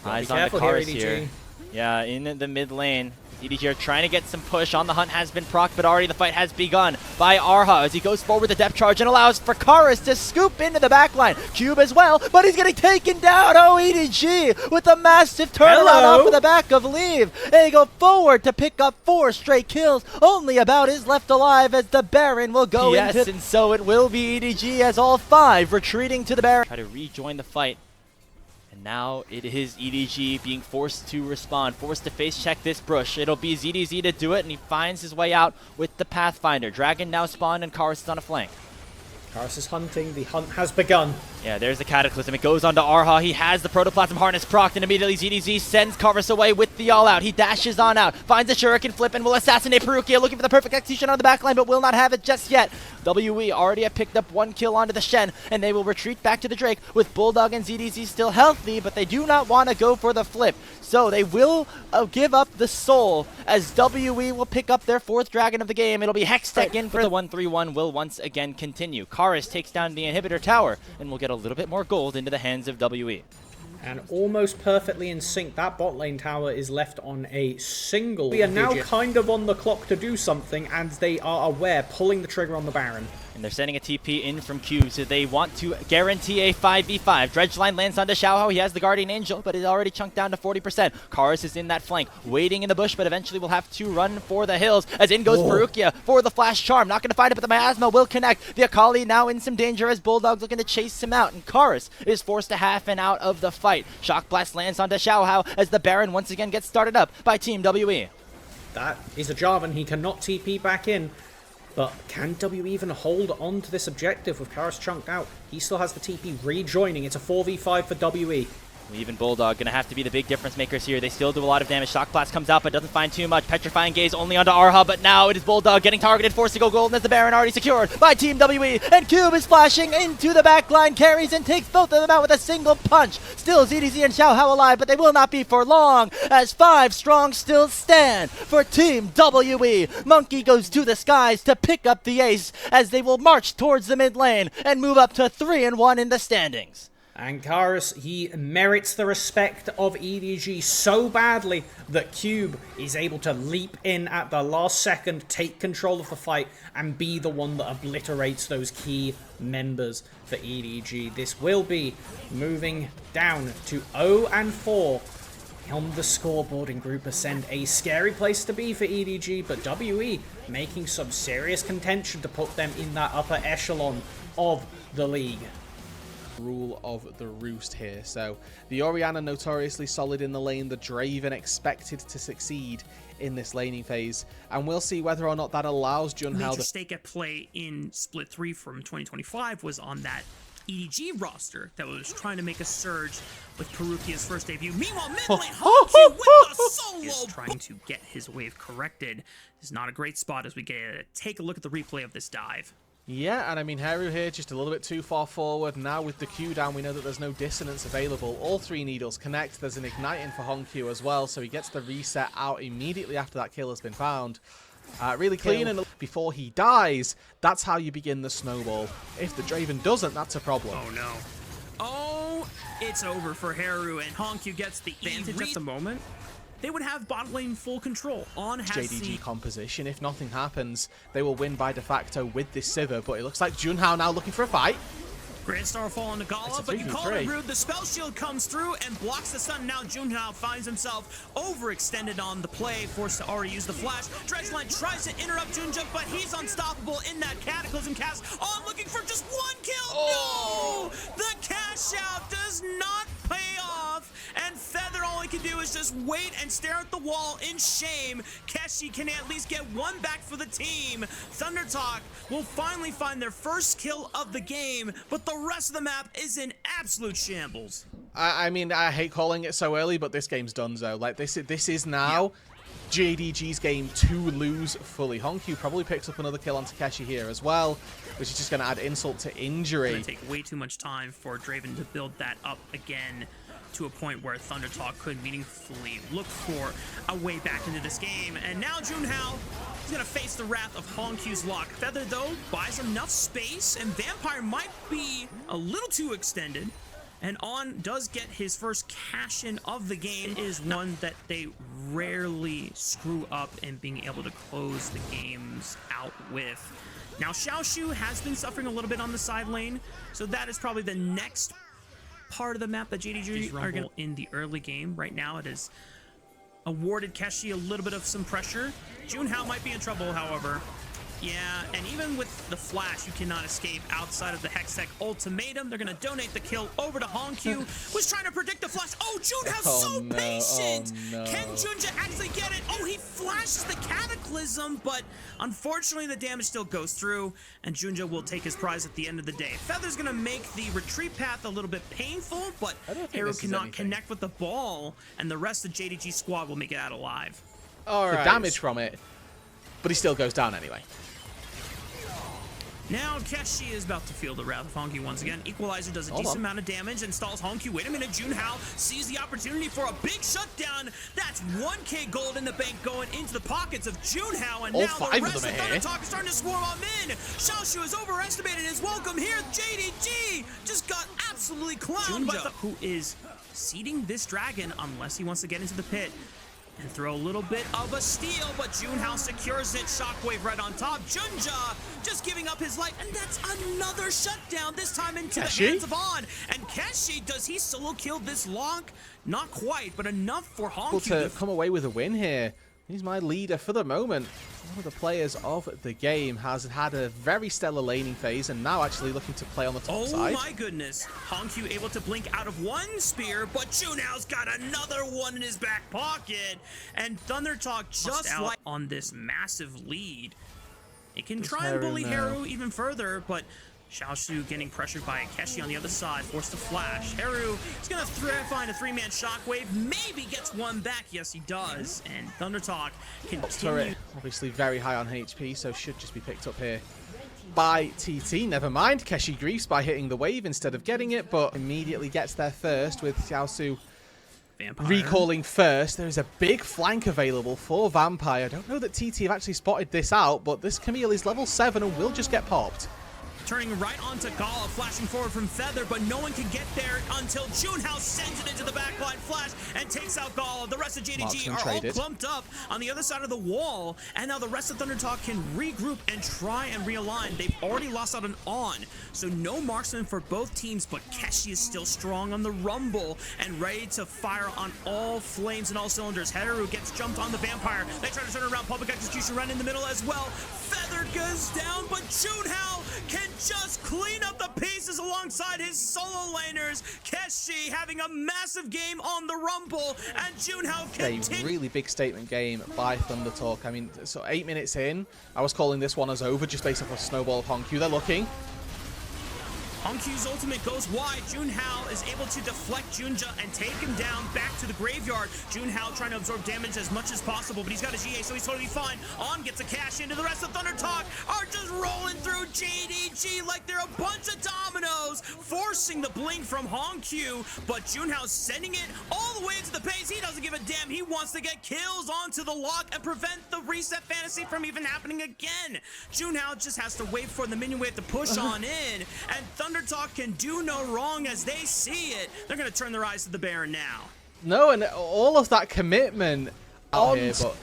Eyes on the cars here. Yeah, in the mid lane. EDG are trying to get some push. On the hunt has been procced, but already the fight has begun by Arha as he goes forward with the depth charge and allows for Karis to scoop into the backline. Cube as well, but he's getting taken down. Oh, EDG with a massive turnaround off of the back of Leave. They go forward to pick up 4 straight kills. Only About is left alive as the Baron will go into... and so it will be EDG as all 5 retreating to the Baron. Try to rejoin the fight. And now it is EDG being forced to respond, forced to face check this brush. It'll be ZDZ to do it, and he finds his way out with the Pathfinder. Dragon now spawned, and Karis is on a flank. Karis is hunting. The hunt has begun. Yeah, there's the Cataclysm. It goes on to Arha. He has the Protoplasm Harness procced, and immediately ZDZ sends Karis away with the all-out. He dashes on out, finds a Shuriken flip, and will assassinate Perukia, looking for the perfect execution on the backline, but will not have it just yet. WE already have picked up 1 kill onto the Shen, and they will retreat back to the Drake with Bulldog and ZDZ still healthy, but they do not want to go for the flip. So they will give up the soul as WE will pick up their 4th dragon of the game. It'll be Hextech in for the 1-3-1 will once again continue. Karis takes down the inhibitor tower and will get a little bit more gold into the hands of WE. And almost perfectly in sync, that bot lane tower is left on a single. We are now kind of on the clock to do something, and they are aware, pulling the trigger on the Baron. And they're sending a TP in from Cube, so they want to guarantee a 5v5. Dredgeline lands onto Xiaohao. He has the Guardian Angel, but is already chunked down to 40%. Karis is in that flank, waiting in the bush, but eventually will have to run for the hills. As in goes Perukia for the Flash Charm. Not going to find it, but the Miasma will connect. The Akali now in some danger as Bulldog's looking to chase him out. And Karis is forced to half and out of the fight. Shock Blast lands onto Xiaohao as the Baron once again gets started up by Team WE. That is a Jarvan. He cannot TP back in. But can W even hold on to this objective with Karis chunked out? He still has the TP rejoining. It's a 4v5 for WE. Even Bulldog gonna have to be the big difference makers here. They still do a lot of damage. Shock Blast comes out but doesn't find too much. Petrifying Gaze only onto Arha, but now it is Bulldog getting targeted, forced to go golden as the Baron already secured by Team WE. And Cube is flashing into the backline, carries and takes both of them out with a single punch. Still ZDZ and Xiaohao alive, but they will not be for long as 5 strong still stand for Team WE. Monkey goes to the skies to pick up the ace as they will march towards the mid lane and move up to 3-1 in the standings. And Karis, he merits the respect of EDG so badly that Cube is able to leap in at the last second, take control of the fight, and be the one that obliterates those key members for EDG. This will be moving down to 0-4 on the scoreboard in Group Ascend. A scary place to be for EDG, but WE making some serious contention to put them in that upper echelon of the league. Rule of the roost here. So the Orianna notoriously solid in the lane, the Draven expected to succeed in this laning phase, and we'll see whether or not that allows Junhao the stake at play in Split 3 from 2025 was on that EDG roster that was trying to make a surge with Perukia's first debut. Meanwhile, mid lane, Honky with the solo is trying to get his wave corrected. This is not a great spot as we take a look at the replay of this dive. Yeah, and I mean, Heru here just a little bit too far forward. Now with the Q down, we know that there's no dissonance available. All 3 needles connect. There's an igniting for Honku as well, so he gets the reset out immediately after that kill has been found. Really clean, and before he dies, that's how you begin the snowball. If the Draven doesn't, that's a problem. Oh no. Oh, it's over for Heru, and Honku gets the advantage at the moment. They would have bot lane full control on JDG composition. If nothing happens, they will win by de facto with this Sivir, but it looks like Junhao now looking for a fight. Grand Star fall into Gala, but you call it rude. The spell shield comes through and blocks the stun. Now Junhao finds himself overextended on the play, forced to already use the flash. Dredgeline tries to interrupt Junja, but he's unstoppable in that Cataclysm cast. On looking for just one kill. No! The cash out does not pay off, and Feather all he can do is just wait and stare at the wall in shame. Keshi can at least get one back for the team. Thuder Talk will finally find their first kill of the game, but the rest of the map is in absolute shambles. I mean, I hate calling it so early, but this game's donezo. Like, this is now JDG's game to lose fully. Honkyu probably picks up another kill on Takeshi here as well, which is just going to add insult to injury. It's going to take way too much time for Draven to build that up again to a point where Thuder Talk could meaningfully look for a way back into this game. And now Junhao is going to face the wrath of Honkyu's luck. Feather, though, buys enough space, and Vampire might be a little too extended. And On does get his first cash-in of the game. It is one that they rarely screw up in being able to close the games out with. Now, Xiaoshu has been suffering a little bit on the side lane, so that is probably the next part of the map that JDG are going in the early game. Right now, it has awarded Keshi a little bit of some pressure. Junhao might be in trouble, however. Yeah, and even with the flash, you cannot escape outside of the Hextech ultimatum. They're going to donate the kill over to Honkyu, who's trying to predict the flash. Oh, Junhao's patient! Oh, no. Can Junja actually get it? Oh, he flashes the Cataclysm, but unfortunately the damage still goes through, and Junja will take his prize at the end of the day. Feather's going to make the retreat path a little bit painful, but Haru cannot connect with the ball, and the rest of JDG squad will make it out alive. All right. The damage from it, but he still goes down anyway. Now Keshi is about to feel the wrath of Honkyu once again. Equalizer does a decent amount of damage and stalls Honkyu. Wait a minute, Junhao sees the opportunity for a big shutdown. That's 1k gold in the bank going into the pockets of Junhao, and now the rest of Thuder Talk is starting to swarm on in. Xiaoshu has overestimated his welcome here. JDG just got absolutely clowned by the who is seeding this dragon unless he wants to get into the pit and throw a little bit of a steal, but Junhao secures it. Shockwave right on top. Junja just giving up his life, and that's another shutdown, this time into the hands of On. And Keshi, does he solo kill this lock? Not quite, but enough for Honkyu to come away with a win here. He's my leader for the moment. One of the players of the game has had a very stellar laning phase and now actually looking to play on the top side. Oh my goodness. Honkyu able to blink out of one spear, but Junhao's got another one in his back pocket. And Thuder Talk just like on this massive lead. It can try and bully Haru even further, but Xiaoshu getting pressured by Keshi on the other side, forced to flash. Haru is going to find a three-man shockwave, maybe gets one back. Yes, he does. And Thuder Talk continue. Obviously very high on HP, so should just be picked up here by TT. Never mind, Keshi griefs by hitting the wave instead of getting it, but immediately gets there first with Xiaoshu recalling first. There is a big flank available for Vampire. I don't know that TT have actually spotted this out, but this Camille is level 7 and will just get popped. Turning right onto Gala, flashing forward from Feather, but no one can get there until Junhao sends it into the backline flash and takes out Gala. The rest of JDG are all clumped up on the other side of the wall, and now the rest of Thuder Talk can regroup and try and realign. They've already lost out On, so no marksman for both teams, but Keshi is still strong on the Rumble and ready to fire on all flames and all cylinders. Haru gets jumped on the Vampire. They try to turn around, public execution run in the middle as well. Feather goes down, but Junhao can just clean up the pieces alongside his solo laners. Keshi having a massive game on the Rumble, and Junhao continues. A really big statement game by Thuder Talk. I mean, so 8 minutes in, I was calling this one as over just based off a snowball of Honkyu. They're looking. Honkyu's ultimate goes wide. Junhao is able to deflect Junja and take him down back to the graveyard. Junhao trying to absorb damage as much as possible, but he's got a GA, so he's totally fine. On gets a cash into. The rest of Thuder Talk are just rolling through JDG like they're a bunch of dominoes, forcing the blink from Honkyu, but Junhao's sending it all the way into the Peyz. He doesn't give a damn. He wants to get kills onto the lock and prevent the reset fantasy from even happening again. Junhao just has to wait for the minion wave to push on in, and Thuder Talk can do no wrong as they see it. They're going to turn their eyes to the Baron now. No, and all of that commitment out here, but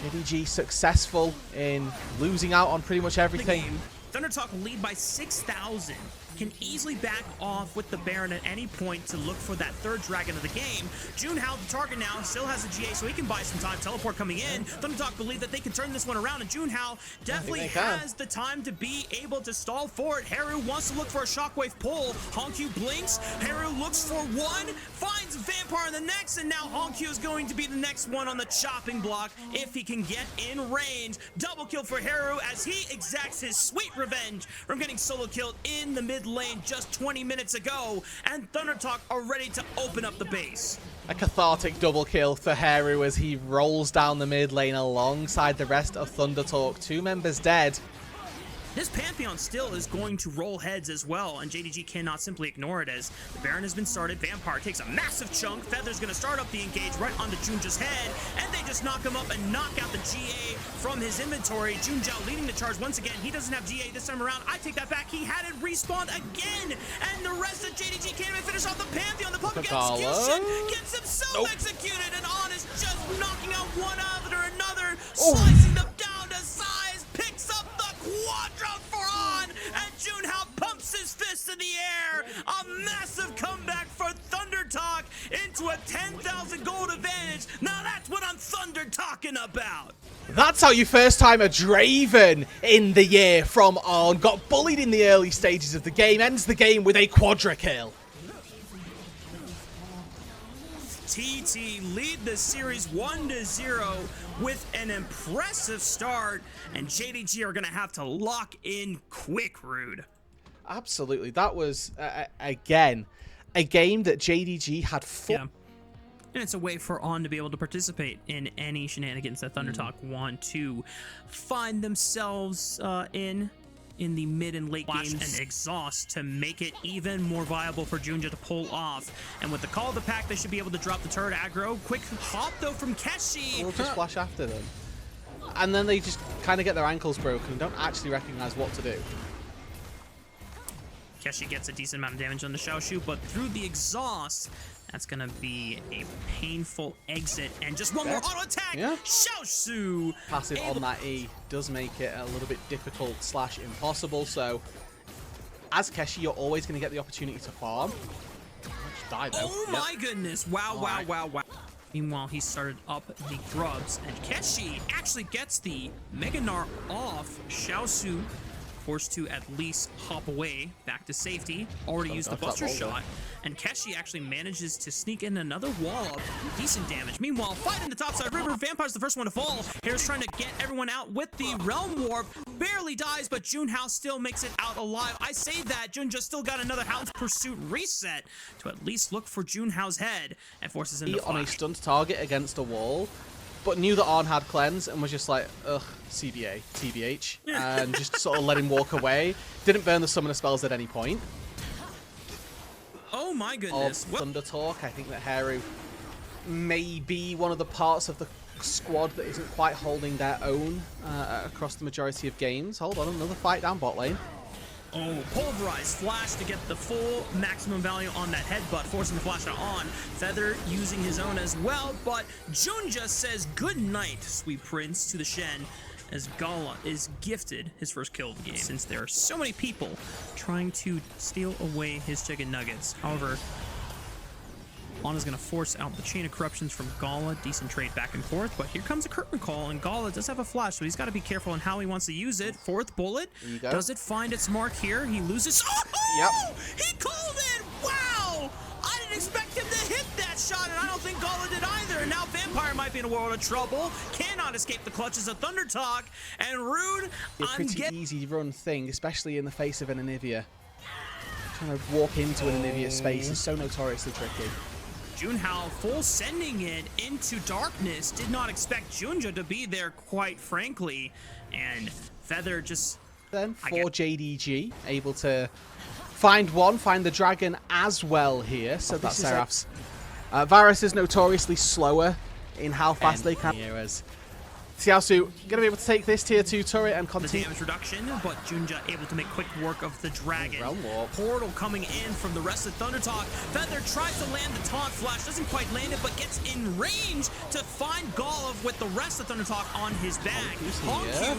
JDG successful in losing out on pretty much everything. Thuder Talk lead by 6,000 can easily back off with the Baron at any point to look for that third dragon of the game. Junhao, the target now, still has a GA, so he can buy some time. Teleport coming in. Thunder Talk believe that they can turn this one around, and Junhao definitely has the time to be able to stall for it. Haru wants to look for a shockwave pull. Hongq blinks. Haru looks for one, finds Vampire in the next, and now Hongq is going to be the next one on the chopping block if he can get in range. Double kill for Haru as he exacts his sweet revenge from getting solo killed in the mid lane just 20 minutes ago, and Thunder Talk are ready to open up the base. A cathartic double kill for Haru as he rolls down the mid lane alongside the rest of Thunder Talk. 2 members dead. This Pantheon still is going to roll heads as well, and JDG cannot simply ignore it as the Baron has been started. Vampire takes a massive chunk. Feather's going to start up the engage right onto Junja's head, and they just knock him up and knock out the GA from his inventory. Junja leading the charge once again. He doesn't have GA this time around. I take that back. He had it respawned again, and the rest of JDG can't even finish off the Pantheon. The public execution gets himself executed, and On is just knocking out one after another, slicing them down to size, picks up the quadra for On, and Junhao pumps his fist in the air. A massive comeback for Thunder Talk into a 10,000 gold advantage. Now that's what I'm Thunder talking about. That's how you first time a Draven in the year from On. Got bullied in the early stages of the game, ends the game with a quadra kill. TT lead the series 1-0 with an impressive start, and JDG are going to have to lock in quick, Rude. Absolutely. That was, again, a game that JDG had full... Yeah. And it's a way for On to be able to participate in any shenanigans that Thunder Talk want to find themselves in the mid and late games, and exhaust to make it even more viable for Junja to pull off. And with the call of the pack, they should be able to drop the turret aggro. Quick hop though from Keshi. We'll just flash after them. And then they just kind of get their ankles broken and don't actually recognize what to do. Keshi gets a decent amount of damage on the Xiaoshu, but through the exhaust, that's going to be a painful exit. And just one more auto attack. Yeah. Xiaoshu. Passive on that E does make it a little bit difficult / impossible. So, as Keshi, you're always going to get the opportunity to farm. Just die, though. Oh my goodness. Wow, wow, wow, wow. Meanwhile, he started up the grubs, and Keshi actually gets the Mega Gnar off. Xiaoshu forced to at least hop away back to safety. Already used the Buster Shot, and Keshi actually manages to sneak in another wall of decent damage. Meanwhile, fight in the topside river. Vampire's the first one to fall. Here's trying to get everyone out with the Realm Warp. Barely dies, but Junhao still makes it out alive. I say that, Junja still got another Hound's Pursuit reset to at least look for Junhao's head, and forces him to flash. On a stunned target against a wall, but knew that On had cleanse and was just like, ugh, CBA, TBH, and just sort of let him walk away. Didn't burn the summoner spells at any point. Oh my goodness. Of Thunder Talk, I think that Haru may be one of the parts of the squad that isn't quite holding their own across the majority of games. Hold on, another fight down bot lane. Oh, Pulverize Flash to get the full maximum value on that headbutt, forcing the flash to On. Feather using his own as well, but Junja says good night, sweet prince, to the Shen, as Gala is gifted his first kill of the game, since there are so many people trying to steal away his chicken nuggets. However, On is going to force out the Chain of Corruptions from Gala. Decent trade back and forth, but here comes a curtain call, and Gala does have a flash, so he's got to be careful on how he wants to use it. Fourth bullet. Does it find its mark here? He loses. Oh! Yep. He called it! Wow! I didn't expect him to hit that shot, and I don't think Gala did either. And now Vampire might be in a world of trouble. Cannot escape the clutches of Thunder Talk. And Rude, a pretty easy run thing, especially in the face of an Anivia. Trying to walk into an Anivia space is so notoriously tricky. Junhao full sending it into darkness. Did not expect Junja to be there, quite frankly. And Feather just... Then for JDG, able to find the dragon as well here. So that's Seraph's. Varus is notoriously slower in how fast they can. Xiaosu going to be able to take this tier 2 turret and continue. The damage reduction, but Junja able to make quick work of the dragon. Portal coming in from the rest of Thunder Talk. Feather tries to land the taunt flash, doesn't quite land it, but gets in range to find Golov with the rest of Thunder Talk on his back. Hongq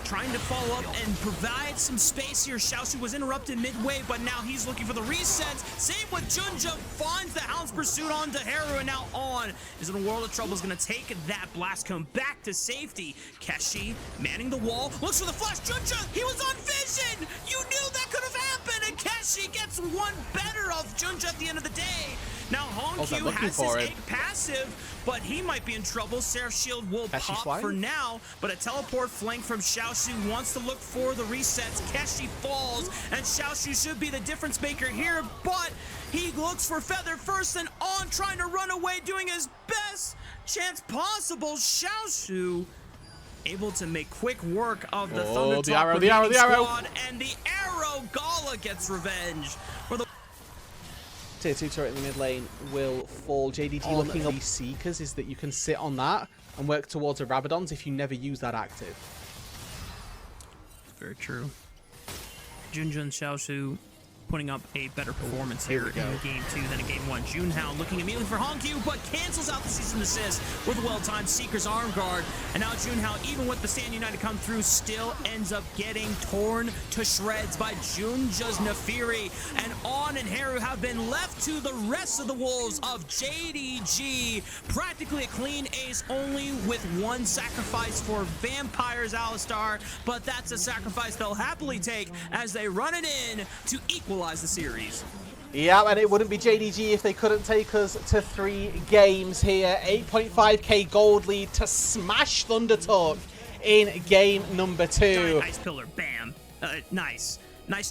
trying to follow up and provide some space here. Xiaoshu was interrupted midway, but now he's looking for the resets. Same with Junja, finds the Hound's Pursuit onto Haru, and now On is in a world of trouble. Is going to take that blast cone back to safety. Keshi manning the wall, looks for the flash. Junja, he was on vision. You knew that could have happened, and Keshi gets one better of Junja at the end of the day. Now Hongkyu has his egg passive, but he might be in trouble. Seraph's shield will pop for now, but a teleport flank from Xiaoshu wants to look for the resets. Keshi falls, and Xiaoshu should be the difference maker here, but he looks for Feather first, and On trying to run away, doing his best chance possible. Xiaoshu able to make quick work of the Thuder Talk the arrow, squad, and the arrow. Gala gets revenge for the Tier 2 turret in the mid lane will fall. JDG looking up these Seekers is that you can sit on that and work towards a Rabadon's if you never use that active. Very true. Junja and Xiaoshu putting up a better performance here in Game 2 than in Game 1. Junhao looking immediately for Hongkyu, but cancels out the season assist with a well-timed Seeker's arm guard. And now Junhao, even with the Stand United come through, still ends up getting torn to shreds by Junja's Nefiri. And On and Haru have been left to the rest of the Wolves of JDG. Practically a clean ace, only with one sacrifice for Vampire's Alistar, but that's a sacrifice they'll happily take as they run it in to equalize the series. Yeah, and it wouldn't be JDG if they couldn't take us to 3 games here. 8.5k gold lead to smash Thuder Talk in game number 2. Nice pillar, bam. Nice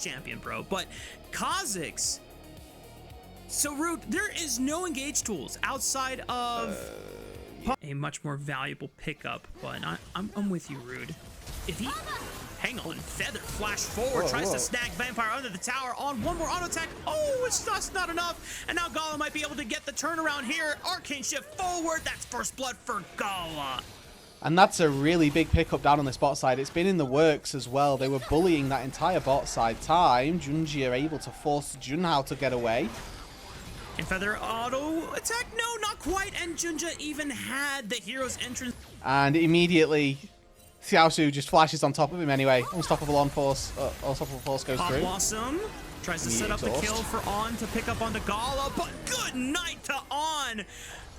champion, bro. But Kha'Zix. So Root, there is no engage tools outside of a much more valuable pickup. But I'm with you, Rude. If he hang on, Feather flash forward, tries to snag Vampire under the tower. On one more auto attack. Oh, it's just not enough. And now Gala might be able to get the turnaround here. Arcane shift forward. That's first blood for Gala. And that's a really big pickup down on this bot side. It's been in the works as well. They were bullying that entire bot side time. Junji are able to force Junhao to get away. And Feather auto attack? No, not quite. And Junja even had the hero's entrance. And immediately Xiaoshu just flashes on top of him anyway. Unstoppable force goes through. Blossom tries to set up the kill for On to pick up onto Gala, but good night to On.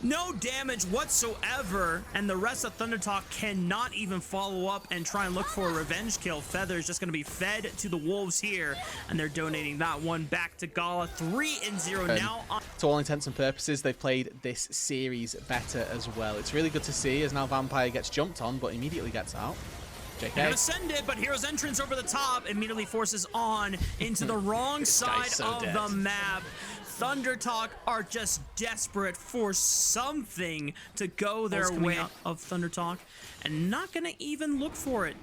No damage whatsoever, and the rest of Thuder Talk cannot even follow up and try and look for a revenge kill. Feather's just going to be fed to the Wolves here, and they're donating that one back to Gala. 3-0 now. To all intents and purposes, they've played this series better as well. It's really good to see as now Vampire gets jumped on, but immediately gets out. JK. Ascended, but Hero's entrance over the top immediately forces On into the wrong side of the map. Thuder Talk are just desperate for something to go their way of Thuder Talk and not going to even look for it.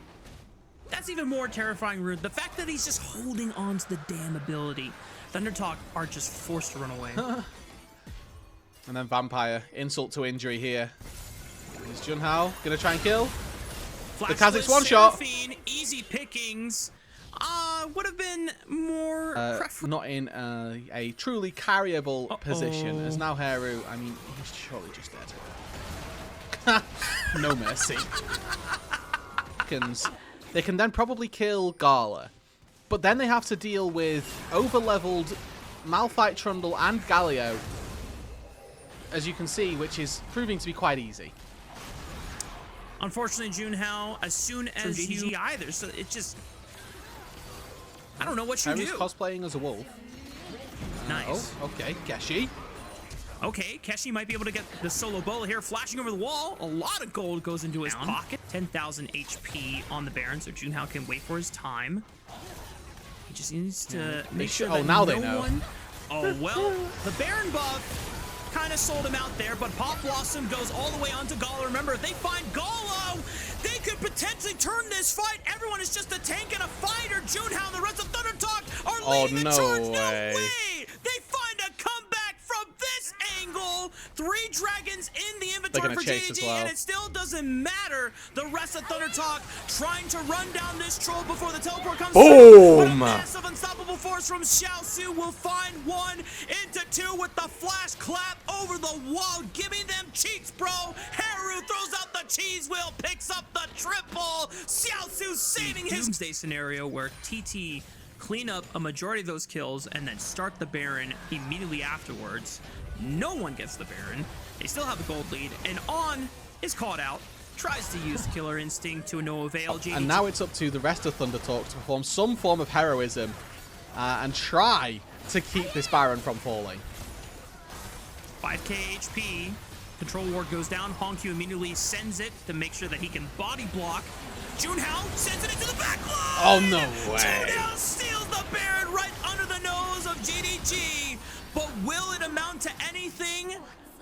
That's even more terrifying, Rude. The fact that he's just holding on to the damn ability. Thuder Talk are just forced to run away. And then Vampire, insult to injury here. Is Junhao going to try and kill? Flash the Kha'Zix one-shot. Easy pickings. Would have been more not in a truly carryable position as now Haru. I mean, he's surely just dead. No mercy. They can then probably kill Gala, but then they have to deal with over-leveled Malphite, Trundle, and Galio, as you can see, which is proving to be quite easy. Unfortunately, Junhao, as soon as you either, so it just. I don't know what you do. Cosplaying as a wolf. Nice. Oh, okay. Keshi. Okay, Keshi might be able to get the solo bola here, flashing over the wall. A lot of gold goes into his pocket. 10,000 HP on the Baron, so Junhao can wait for his time. He just needs to make sure that now they know. Oh, well, the Baron buff kind of sold him out there, but Pop Blossom goes all the way onto Gala. Remember, if they find Gala, they could potentially turn this fight. Everyone is just a tank and a fighter. Junhao and the rest of Thuder Talk are leading the charge. No way. They find a comeback from this angle. 3 dragons in the They're inventory gonna for chase as JDG, well. and it still doesn't matter. The rest of Thuder Talk trying to run down this troll before the teleport comes through. But a massive unstoppable force from Xiaosu will find 1 into 2 with the flash clap over the wall. Give me them cheats, bro. Haru throws out the cheese wheel, picks up the triple. Xiaosu saving his doomsday scenario where TT clean up a majority of those kills and then start the Baron immediately afterwards. No one gets the Baron. They still have the gold lead, and On is caught out. Tries to use Killer Instinct to no avail. And now it's up to the rest of Thunder Talk to perform some form of heroism and try to keep this Baron from falling. 5k HP. Control Ward goes down. Hongq immediately sends it to make sure that he can body block. Junhao sends it into the back line! Oh, no way. Junhao steals the Baron right under the nose of JDG. But will it amount to anything?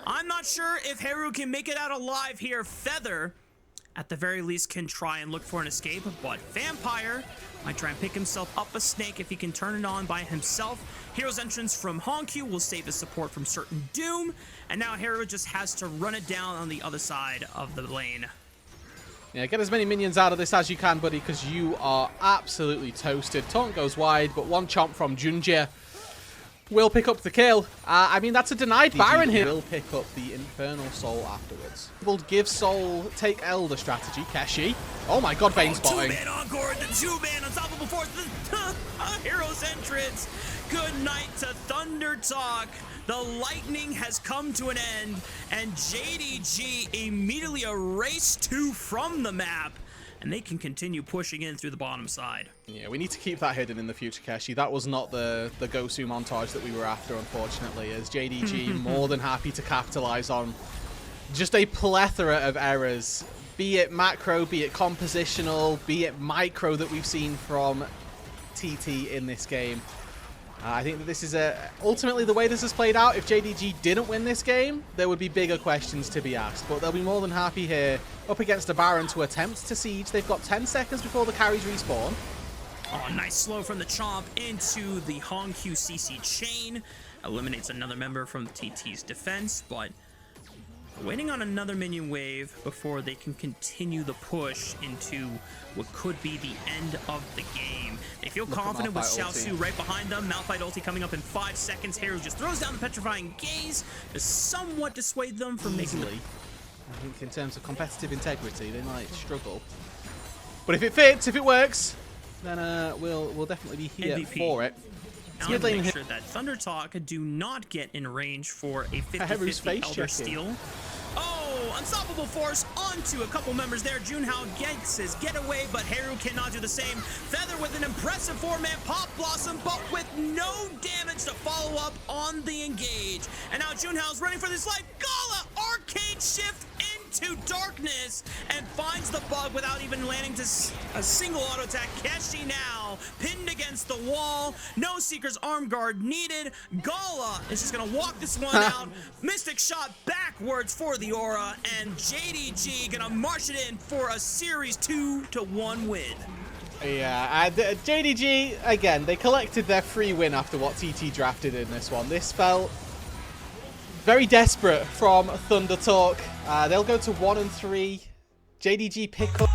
I'm not sure if Haru can make it out alive here. Feather, at the very least, can try and look for an escape. But Vampire might try and pick himself up a snake if he can turn it on by himself. Hero's entrance from Hongq will save his support from certain doom. And now Haru just has to run it down on the other side of the lane. Yeah, get as many minions out of this as you can, buddy, because you are absolutely toasted. Taunt goes wide, but one chomp from Junjie will pick up the kill. I mean, that's a denied Baron here. Will pick up the Infernal Soul afterwards. Will give Soul, take Elder strategy. Keshi. Oh my god, Vayne spotting. 2-man encore, the 2-man unstoppable force, the Hero's entrance. Good night to Thunder Talk. The lightning has come to an end, and JDG immediately erased 2 from the map, and they can continue pushing in through the bottom side. Yeah, we need to keep that hidden in the future, Keshi. That was not the Gosu montage that we were after, unfortunately, as JDG more than happy to capitalize on just a plethora of errors, be it macro, be it compositional, be it micro that we've seen from TT in this game. I think that this is ultimately the way this has played out. If JDG didn't win this game, there would be bigger questions to be asked. But they'll be more than happy here up against the Baron to attempt to siege. They've got 10 seconds before the carries respawn. Oh, nice slow from the Chomp into the Hongq CC chain. Eliminates another member from TT's defense, but waiting on another minion wave before they can continue the push into what could be the end of the game. They feel confident with Xiaosu right behind them. Malphite ulti coming up in 5 seconds. Haru just throws down the Petrifying Gaze to somewhat dissuade them from making it. I think in terms of competitive integrity, they might struggle. But if it fits, if it works, then we'll definitely be here MVP. for it. Now to make sure that Thunder Talk do not get in range for a 50-50 Elder Steal. Oh, unstoppable force onto a couple members there. Junhao gets his getaway, but Haru cannot do the same. Feather with an impressive 4-man Pop Blossom, but with no damage to follow up on the engage. And now Junhao's running for this life. Gala arcade shift into darkness and finds the bug without even landing to a single auto attack. Keshi now pinned against the wall. No Seeker's arm guard needed. Gala is just gonna walk this one out. Mystic shot backwards for the aura, and JDG gonna march it in for a series 2-1 win. Yeah, and JDG, again, they collected their free win after what TT drafted in this one. This felt very desperate from Thunder Talk. They'll go to 1-3. JDG pick up